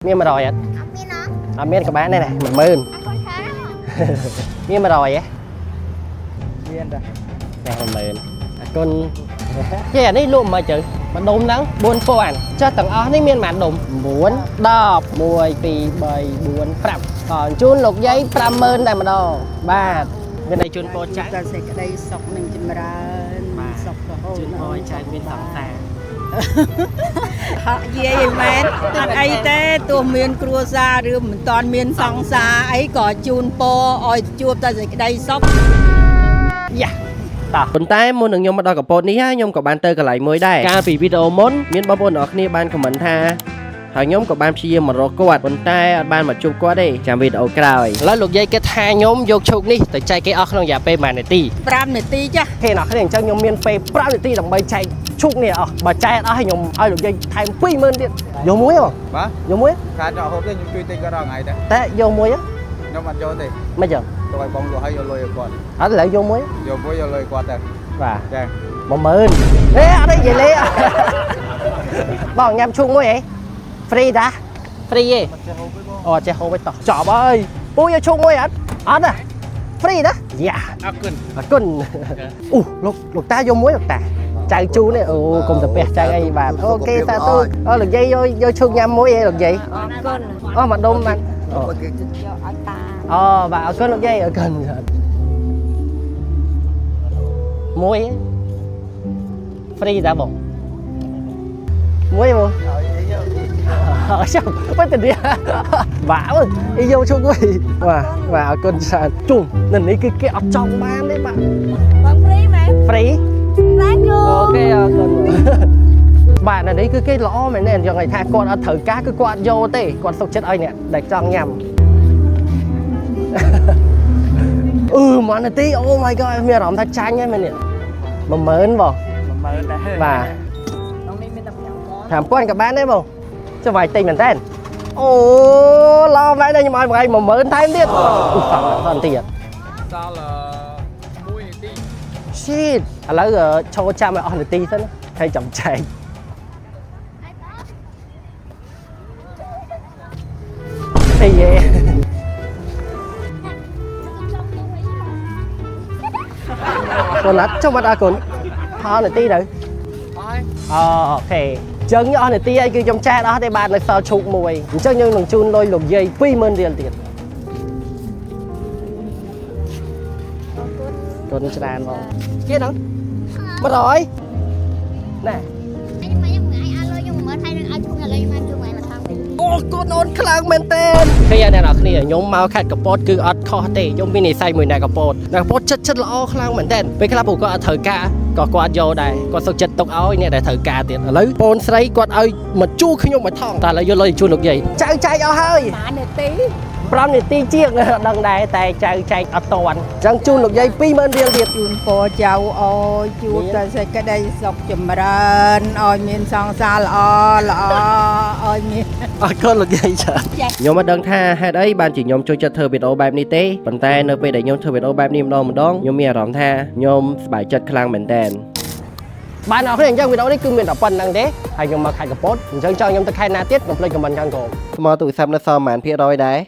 miên mà rồi á miên các bạn đây này 10,000 miên mà rồi á miên rồi nè 10,000 con cái này luôn mà chữ mà đùm nắng buôn phô ảnh cho tầng ó này miên mà đùm 4 10 11 12 13 5 còn chun lục giấy 50,000 đây mà đâu 3 bên đây chun phô chạy ta sẽ cái đây sọc mình chim ra sọc rồi chun phô chạy miên sòng xa họ gì mẹ ấy thế tôi miên cua ra rồi mình toàn miên song xa ấy có chun po oi chua ta sẽ cái đây sọc dạប៉ុន្តែមុននឹងខ្ញុំមកដល់កពតនេះខ្ញុំក៏បានទៅកន្លែងមួយដែរកាលពីវីដេអូមុនមានបងប្អូនអ្នកគ្នាបានខមមិនថាហើយខ្ញុំក៏បានព្យាយាមមករកគាត់ប៉ុន្តែអត់បានមកជួបគាត់ទេចាំវីដេអូក្រោយឥឡូវលោកយាយគិតថាខ្ញុំយកឈូកនេះទៅចែកគេអស់ក្នុងរយៈពេល1នាទី5នាទីចាគេអ្នកគ្នាអញ្ចឹងខ្ញុំមានពេល5នាទីដើម្បីចែកឈូកនេះអស់បើចែកអត់ឲ្យខ្ញុំឲ្យលោកយាយថែម 20,000 ទៀតយកមួយហ៎បាទយកមួយខាតរហូតទេខ្ញុំជួយទិញក៏ដល់ថ្ងៃដែរតែយកមួយខ្ញុំអត់យកទេមិនចឹងទៅឲ្យបងលក់ឲ្យយកលុយឲ្យគាត់អត់ឥឡូវយកមួយយកមួយយកលុយគាត់ទៅបាទចា10,000អេអត់ទេនិយាយលេបងញ៉ាំឈូកមួយហ៎ free តា free ទេអូចេះហូបទៅចប់អើយពូយកឈូកមួយអត់អត់ទេ free តាយ៉ាអរគុណអូលោកតាយកមួយលោកតាចៅជូននេះអូកុំទៅពះចៅអីបាទអូខេសាទរអូលោកយាយយកឈូកញ៉ាំមួយឯងលោកយាយអរគុណអូមកដុំបានយកឲ្យតាអូបាទអរគុណលោកយាយអរគុណមួយ free តាបងមួយបងចាំមិនទៅនេះបាទអើយយកឈូកមួយបាទអរគុណច្រើនជុំនេះគឺគេអត់ចង់បានទេបាទបង free មែន free thank you អូខេអរគុណបាទនេះគឺគេល្អមែនទេយ៉ាងថាគាត់អត់ត្រូវការគឺគាត់អត់យកទេគាត់សុខចិត្តឲ្យអ្នកដែលចង់ញ៉ាំ1នាទីអូ my god មានអារម្មណ៍ថាចាញ់ហ្នឹងមែននេះ 10,000 បង10,000ដែរបាទក្នុងនេះមានតែ5,000ក៏បានដែរបងចុះវាយទិញមែនតើអូឡោមដែរខ្ញុំឲ្យមួយ 10,000 ថែមទៀតសន្តិទៀតសល់1នាទី shit ឥឡូវចូលចាំឲ្យអស់នាទីសិនហើយចាំចែកអីយេកូនអត់ចុះមកដល់កូនផលនាទីទៅអូខេចឹងអស់នាទីអីគឺខ្ញុំចែកអស់ទេបាទនៅសល់ឈូកមួយអញ្ចឹងយើងនឹងជូនលុយលោកយាយ 20,000 រៀលទៀតកូនច្រើនបងគេហ្នឹង100ណែអញឲ្យលុយខ្ញុំមើលថៃនឹងឲ្យឈូកឥឡូវមកជួយមកថងវិញអូកូនអូនខ្លាំងមែនតើគ្នាអ្នកនរគ្នាខ្ញុំមកខេត្តកពតគឺអត់ខុសទេខ្ញុំមាននិស្ស័យមួយអ្នកកពតអ្នកកពតចិត្តល្អខ្លាំងមែនតើពេលខ្លះពួកគាត់អត់ត្រូវការក៏គាត់យកដែរគាត់សុខចិត្តទុកឲ្យអ្នកដែលត្រូវការទៀតឥឡូវបងស្រីគាត់ឲ្យមកជួខ្ញុំមកថងតែឥឡូវយកលុយជូនលោកយាយចៅចែកអស់ហើយ5នាទី5នាទីជាងដឹងដែរតែចៅចែកអត់តាន់អញ្ចឹងជូនលោកយាយ 20,000 រៀលទៀតជូនពរចៅអូយជួបតែសេចក្តីសុខចម្រើនឲ្យមានសង្សារល្អឲ្យមានអរគុណលោកយាយច្រើនខ្ញុំមិនដឹងថាហេតុអីបានជាខ្ញុំចូលចិត្តធ្វើវីដេអូបែបនេះទេប៉ុន្តែនៅពេលដែលខ្ញុំធ្វើវីដេអូបែបនេះម្ដងខ្ញុំមានអារម្មណ៍ថាខ្ញុំសប្បាយចិត្តខ្លាំងមែនតើបាទអរគុណអញ្ចឹងវីដេអូនេះគឺមានតែប៉ុណ្្នឹងទេហើយខ្ញុំមកខេត្តកំពតអញ្ចឹងចង់ខ្ញុំទៅខេត្តណាទៀតកុំភ្លេចខមមិនខាងក្រោមស្មើទូរស័ព្ទនៅសល់ប៉ុន្មានភាគរយដែរ